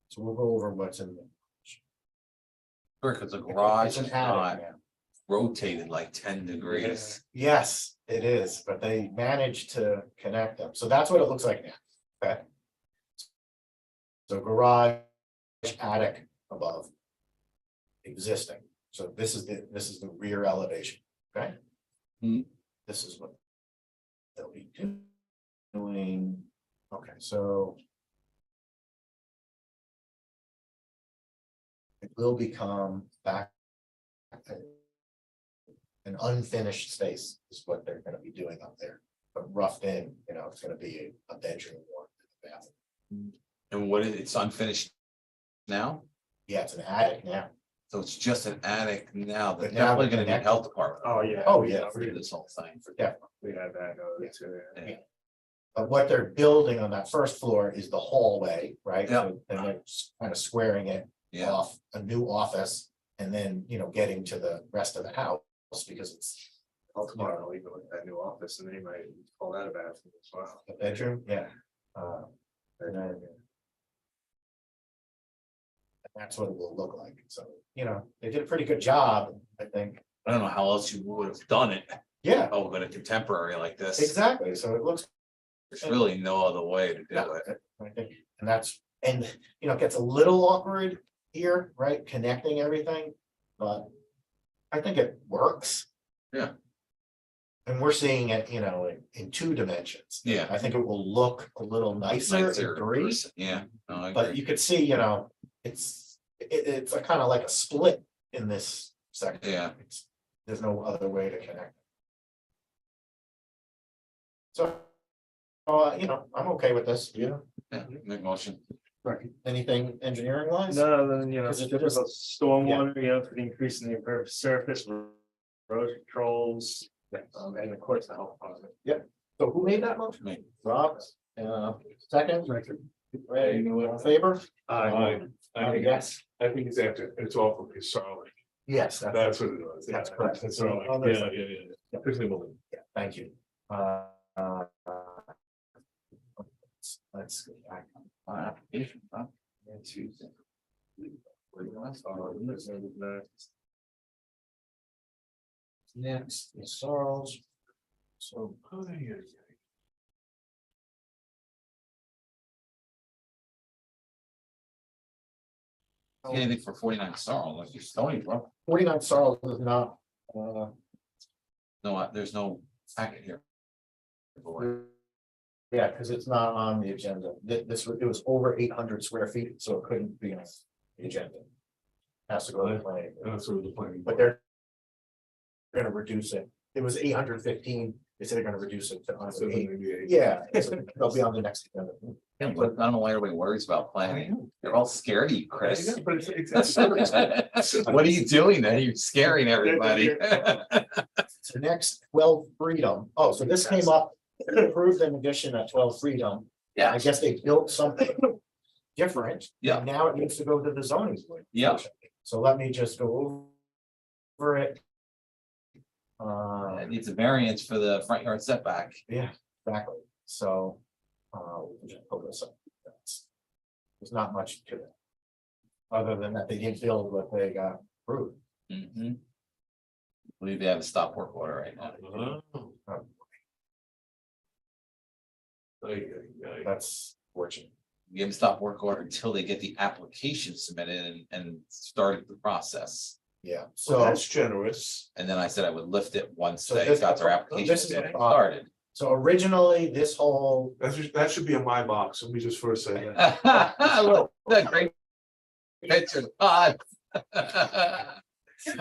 So we'll go over what's in the. Because the garage It's is an attic not now. rotated like 10 degrees. Yes, it is, but they managed to connect them. So that's what it looks like now. Okay. So garage, attic above. Existing. So this is the rear elevation, okay? Hmm. This is what they'll be doing. Okay, so it will become back an unfinished space is what they're gonna be doing up there. But roughed in, you know, it's gonna be a bedroom or a bathroom. And what is, it's unfinished now? Yeah, it's an attic now. So it's just an attic now, they're But now definitely we're gonna need connected. health department. Oh, yeah. Oh, yeah. For this whole thing. Definitely. We had that, too. Yeah. But what they're building on that first floor is the hallway, right? Yeah. So then they're kind of squaring it Yeah, off, a new office, and then, you know, getting to the rest of the house because it's I'll tomorrow, I'll even look at that new office and they might call that a bathroom as well. a bedroom, yeah. And then. That's what it will look like. So, you know, they did a pretty good job, I think. I don't know how else you would have done it. Yeah, Oh, but a contemporary like this, exactly. So it looks. there's really no other way to do Yeah, it. I think, and that's, and, you know, it gets a little awkward here, right, connecting everything, but I think it works. Yeah. And we're seeing it, you know, in 2 dimensions. Yeah. I think it will look a little nicer in Nicer in 3, person. Yeah, no, I but agree. you could see, you know, it's a kind of like a split in this section. Yeah. There's no other way to connect. So, you know, I'm okay with this. Yeah. Yeah, make motion. Anything engineering wise? No, then, you know, Because it typical stormwater, you know, for the increase in the impervious surface, road controls, and of course the health department. So who made that motion? Me. Rob, second? Ray, you in favor? Yes. I think it's after, it's all from his Starlink. Yes, That's what it was. That's correct. It's Starlink. Others- Yeah. Quickly moving. yeah, thank you. Let's go back. Application, huh? Tuesday. Next is Sarles. So. Anything for 49 star, like you're Stony Brook. 49 Sarles is not, No, there's no packet here. yeah, because it's not on the agenda. This, it was over 800 square feet, so it couldn't be on the agenda. Has to go to the planning, That's sort of the planning. but they're gonna reduce it. It was 815. They said they're gonna reduce it to So under 8. maybe a- Yeah, so they'll be on the next agenda. Yeah, but I don't know why everybody worries about planning. They're all scared of you, I Chris. know, but it's- What are you doing then? You're scaring everybody. So next, 12 Freedom. Oh, so this came up, approved an addition at 12 Freedom. Yeah, I guess they built something different. Yeah. and Now it needs to go to the zoning board. Yeah. So let me just go over it. it needs a variance for the front yard setback. Yeah, exactly. So, we'll just pull this up. There's not much to it. Other than that, they didn't build what they got approved. Mhm. I believe they have a stop work order right now. Oh. That's fortunate. Give them stop work order until they get the application submitted and started the process. Yeah, So so, that's generous. And then I said I would lift it once So they this- got their application this is the submitted and problem. started. so originally, this whole, That should be in my box. Let me just first say that. Look, that great picture. God. Think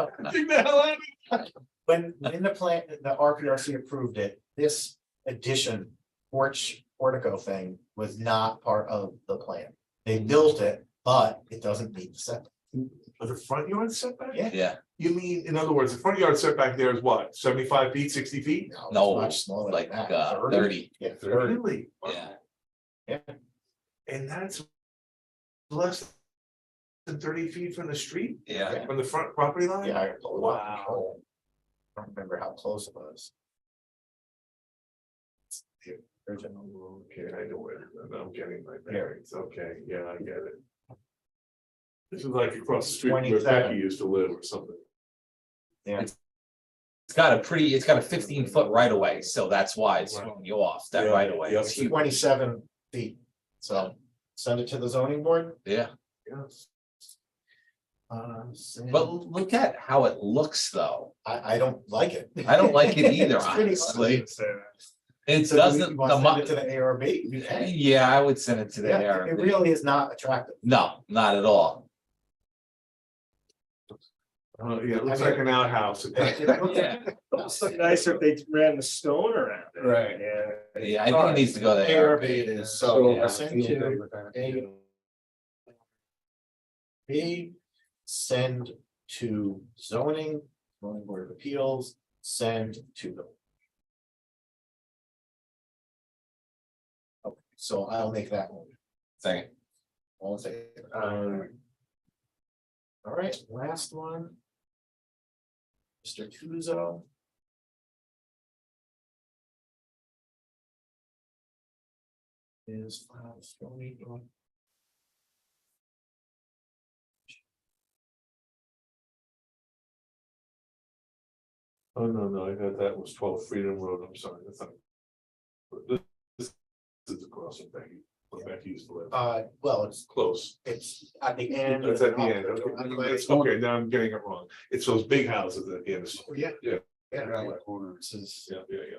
the hell out of it. when in the plan, the RPRC approved it, this addition portico thing was not part of the plan. They built it, but it doesn't meet the setback. The front yard setback? Yeah. Yeah, You mean, in other words, the front yard setback there is what, 75 feet, 60 feet? it's No, much smaller than like, that. 30. Yeah, 30. Really? yeah. Yeah. And that's less than 30 feet from the street, Yeah. from the front property line? Yeah, I Wow. don't remember how close it was. It's the original. Okay, I know where, I'm getting my bearings, okay, yeah, I get it. This is like across the street where 27. Becky used to live or something. It's got a 15-foot right of way, so that's why it's throwing you off, that Yeah, right of way. yeah. It's huge. 27 feet, so send it to the zoning board. Yeah, Yes. but look at how it looks though. I don't like it. I don't like it either, It's pretty honestly. So, It So do doesn't, you want to the send mu- it to the ARB? You can. yeah, I would send it to the Yeah, it ARB. really is not attractive. No, not at all. Yeah, it looks like an outhouse. Yeah. It's nicer if they ran the stone around it. Right. Yeah. Yeah, I think it needs to go to Here ARP. it is, so Yeah. send to B, send to zoning board of appeals, send to the. Okay, so I'll make that one. Second. All in favor? All right, last one. Mr. Tuzo. Is file story. Oh, no, I thought that was 12 Freedom Road, I'm sorry, that's not. This is across from Becky, where Becky used to live, Well, it's close. at the end. It's at the end, On the way. okay, okay, now I'm getting it wrong, it's those big houses at the end. Yeah. Yeah. Yeah, Yeah. this is Yeah, okay.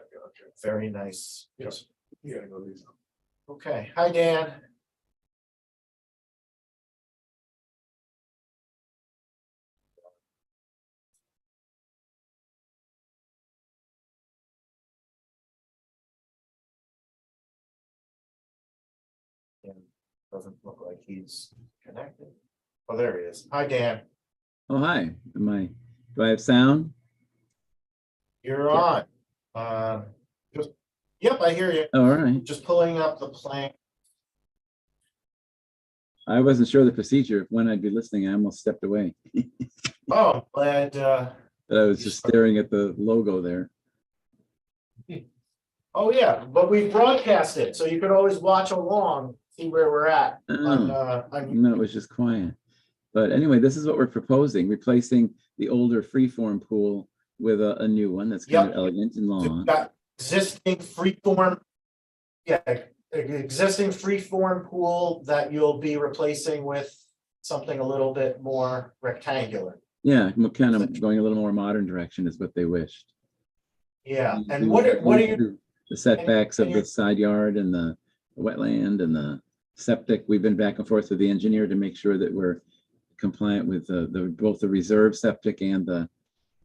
very nice. Yes. Yeah, I know these. Okay, hi, Dan. And doesn't look like he's connected. Oh, there he is. Hi, Dan. Oh, hi. Do I have sound? You're on. Just, yep, I hear you. Oh, all right. Just pulling up the plan. I wasn't sure the procedure, when I'd be listening. I almost stepped away. Oh, glad, But I was just staring at the logo there. oh, yeah, but we broadcast it, so you could always watch along, see where we're at. On, No, it was just quiet. But anyway, this is what we're proposing, replacing the older freeform pool with a new one that's kind of Yep. elegant and You've long. got existing freeform. Yeah, existing freeform pool that you'll be replacing with something a little bit more rectangular. Yeah, kind of going a little more modern direction is what they wished. Yeah, and what are you, The setbacks of the side yard and the wetland and the septic, we've been back and forth with the engineer to make sure that we're compliant with both the reserve septic and the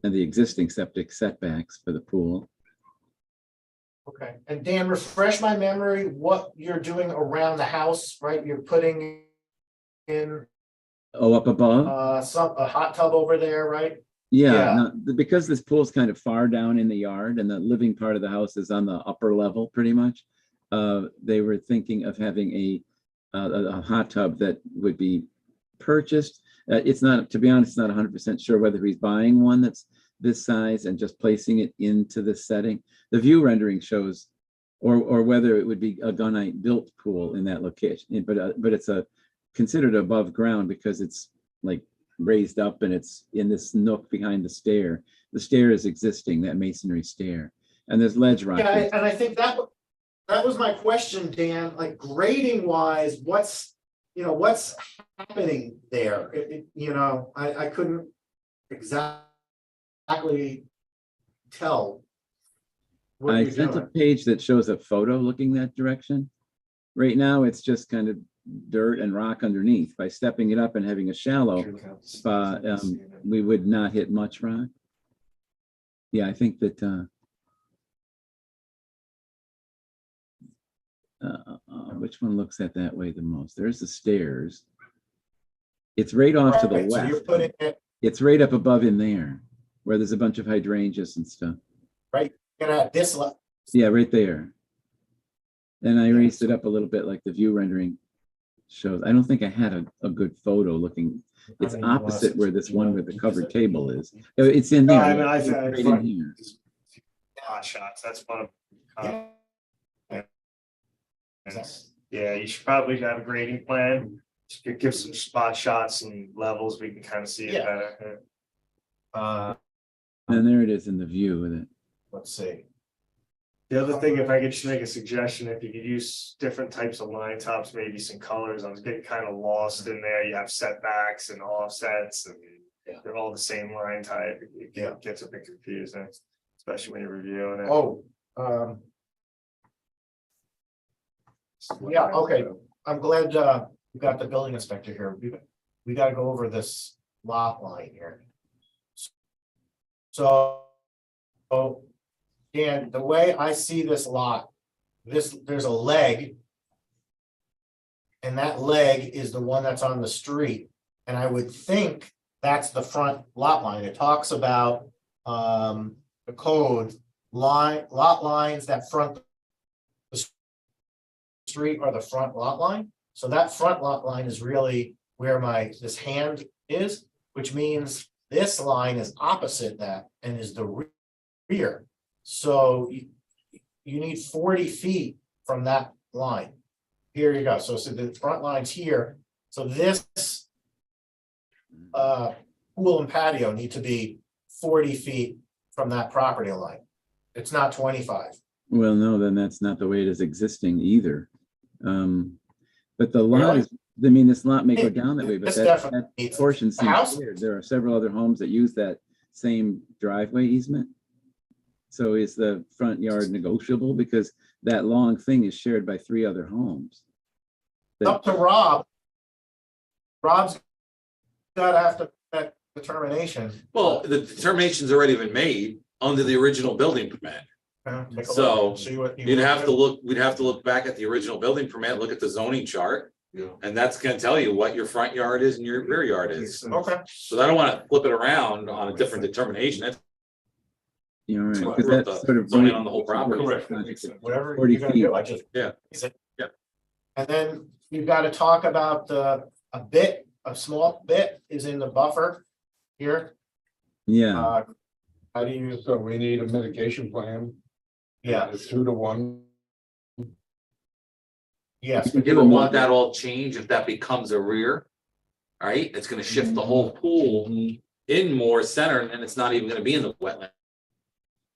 existing septic setbacks for the pool. okay, and Dan, refresh my memory, what you're doing around the house, right? You're putting in Oh, up above? a hot tub over there, right? Yeah, yeah. no, because this pool's kind of far down in the yard and the living part of the house is on the upper level pretty much. They were thinking of having a hot tub that would be purchased. It's not, to be honest, it's not 100% sure whether he's buying one that's this size and just placing it into the setting. The view rendering shows, or whether it would be a gunite built pool in that location, but it's considered above ground because it's like raised up and it's in this nook behind the stair. The stair is existing, that masonry stair, and there's ledge rock. Yeah, and I think that was my question, Dan, like grading wise, what's happening there? I couldn't exactly tell. what I you're sent a doing. page that shows a photo looking that direction. Right now, it's just kind of dirt and rock underneath. By stepping it up and having a shallow, we would not hit much rock. Yeah, I think that which one looks at that way the most? There's the stairs. It's right off to the Right, so you're west. putting it It's right up above in there, where there's a bunch of hydrangeas and stuff. at this level. Yeah, right there. And I raised it up a little bit like the view rendering shows. I don't think I had a good photo looking. It's opposite where this one with the covered table is. It's in there. I mean, It's right in here. Hot shots, that's one of. Yeah. Yeah, you should probably have a grading plan, just give some spot shots and levels, we can kind of see it Yeah. better. And there it is in the view with it. Let's see. The other thing, if I could just make a suggestion, if you could use different types of line tops, maybe some colors, I was getting kind of lost in there, you have setbacks and offsets and. Yeah. They're all the same line type, it gets a bit confusing, especially when you're reviewing it. Oh, yeah, okay. I'm glad you got the building inspector here. We got to go over this lot line here. So, Dan, the way I see this lot, there's a leg. And that leg is the one that's on the street. And I would think that's the front lot line. It talks about the code lot lines that front the street are the front lot line. So that front lot line is really where this hand is, which means this line is opposite that and is the rear. So you need 40 feet from that line. Here you go. So the front line's here. So this pool and patio need to be 40 feet from that property line. It's not 25. Well, no, then that's not the way it is existing either. But the lot Really? is, I mean, this lot may go down that way, but This that definitely needs portion a seems house. clear. There are several other homes that use that same driveway easement. So is the front yard negotiable? Because that long thing is shared by 3 other homes. It's up to Rob. Rob's gotta have to make that determination. Well, the determination's already been made under the original building permit. Take a So, look, see what you We'd wanna have do. to look back at the original building permit, look at the zoning chart, Yeah. and that's gonna tell you what your front yard is and your rear yard is. Okay, So I don't wanna flip it around on a different determination. That's You know, right? what 'Cause wrote that's the sort of zoning on the whole property. Correct. That makes sense. whatever 40 you're gonna feet. do, I just. Yeah. Yeah. And then you've got to talk about a small bit is in the buffer here. Yeah, How do you, So we need a mitigation plan. yeah, It's 2-1. yes, You ever want that all changed if that becomes a rear? All right, it's gonna shift the whole pool in more center and it's not even gonna be in the wetland.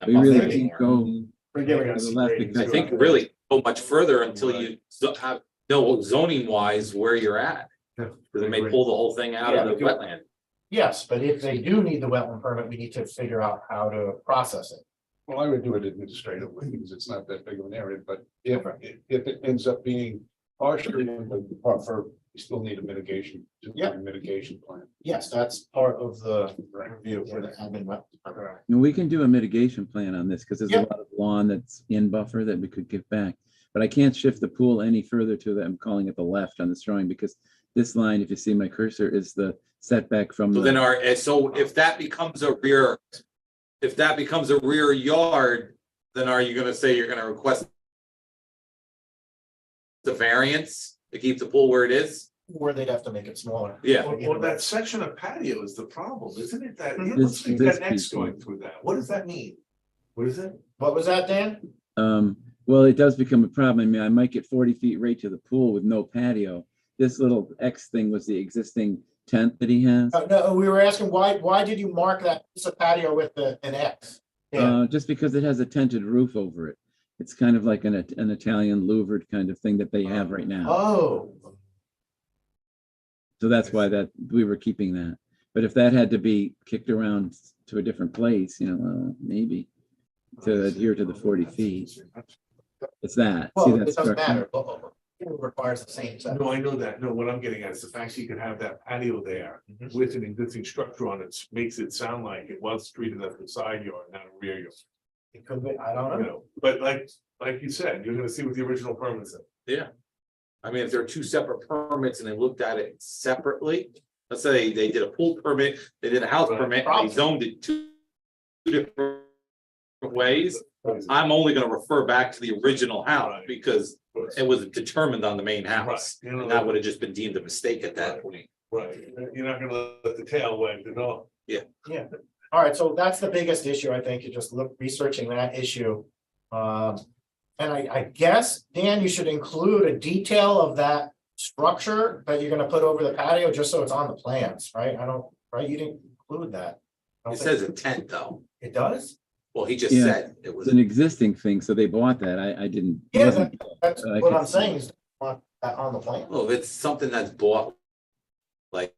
we really Buffer can't anymore. go. Forgiving To us. the left, ratings I exactly. think go up. really go much further until you have, no zoning wise where you're at. Yeah. They may pull the whole thing out of the wetland. yes, but if they do need the wetland permit, we need to figure out how to process it. Well, I would do it administratively because it's not that big of an area, but if it ends up being partially in the buffer, we still need a mitigation. Yeah. Mitigation plan. Yes, that's part of the review for the admin wetland permit. No, we can do a mitigation plan on this because there's a Yep. lot of lawn that's in buffer that we could give back. But I can't shift the pool any further to the, I'm calling it the left on this drawing because this line, if you see my cursor, is the setback from So then the, so if that becomes a rear, yard, then are you gonna say you're gonna request the variance to keep the pool where it is? Or they'd have to make it smaller. Yeah. Well, that section of patio is the problem, isn't it? That, Mhm. let's leave This that next piece. going through that. What does that mean? What is it? What was that, Dan? well, it does become a problem. I mean, I might get 40 feet right to the pool with no patio. This little X thing was the existing tent that he has. No, we were asking why did you mark that piece of patio with an X? Yeah, Just because it has a tented roof over it. It's kind of like an Italian louvered kind of thing that they have right now. oh, So that's why we were keeping that. But if that had to be kicked around to a different place, well, maybe to adhere to the 40 feet. It's that. See well, that it doesn't structure? matter. It requires the same set. No, I know that. No, what I'm getting at is the fact you could have that patio there Mhm. with an existing structure on it makes it sound like it was treated as a side yard, not a rear yard. It could be, I don't You know. know, but like you said, you're gonna see what the original permit said. Yeah. I mean, if there are 2 separate permits and they looked at it separately, let's say they did a pool permit, they did a house Right. permit, and they zoned it 2 different ways. I'm only gonna refer back to the original house Right. because it was determined on the main house. Right. You know, And that would have just been deemed a mistake at that point. Right, you're not gonna let the tail wag the dog. All right, so that's the biggest issue, I think, you just researching that issue. And I guess, Dan, you should include a detail of that structure that you're gonna put over the patio, just so it's on the plans, right? Right, you didn't include that. I don't It think- says a tent though. It does? Well, he just Yeah. said it was. It's an existing thing, so they bought that. I didn't. Yeah, wasn't- that's I what could I'm see. saying is, want that on the plan. Well, if it's something that's bought like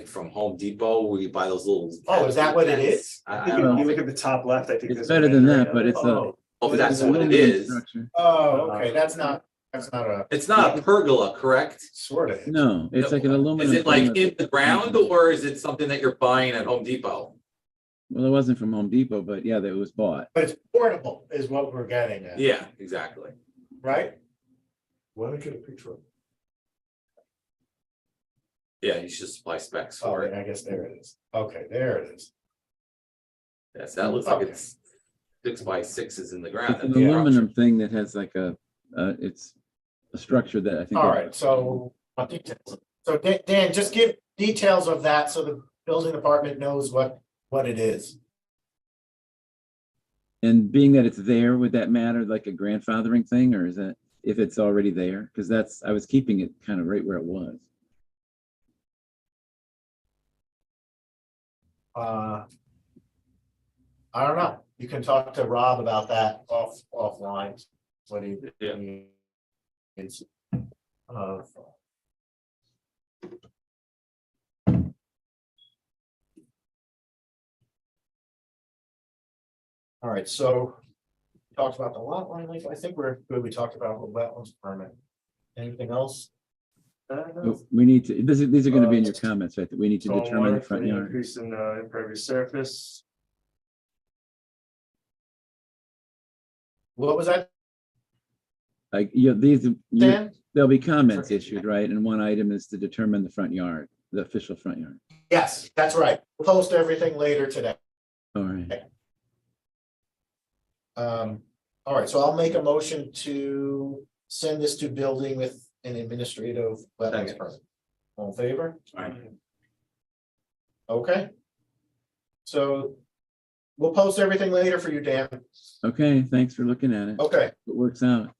from Home Depot, where you buy those little. Oh, is that what it is? I I don't think know. if you look at the top left, I think. It's there's a better than rendering that, but of it's it. a. Oh, if that's it's a what it aluminum is. structure. Oh, okay, that's not a, It's not a pergola, correct? sort of. No, it's like an aluminum. Is it like thing in the ground or is it something that you're buying at Home Depot? Well, it wasn't from Home Depot, but yeah, that was bought. But it's portable is what we're getting at, Yeah, exactly. right? Why don't you get a picture of it? Yeah, you should supply specs Oh, for it. I guess there it is. Okay, there it is. Yes, that looks like Okay. it's 6x6 is in the It's ground. an Yeah. aluminum thing that has like it's a structure that I think. All right, so, details. So Dan, just give details of that so the building department knows what it is. And being that it's there, would that matter, like a grandfathering thing, or is that if it's already there? Because that's, I was keeping it kind of right where it was. I don't know. You can talk to Rob about that offline. What he is. All right, so talked about the lot line length. I think we're good. We talked about the wetlands permit. Anything else? But we need to, these are going to be in your comments, right? That we need to determine the Stormwater for front the yard. increase in impervious surface. What was that, Like, these, Dan? there'll be comments issued, right? And one item is to determine the front yard, the official front yard. Yes, that's right. We'll post everything later today. All right. All right, so I'll make a motion to send this to building with an administrative wetlands permit. All in favor? Okay. So we'll post everything later for you, Dan. Okay, thanks for looking at it. Okay, It works out.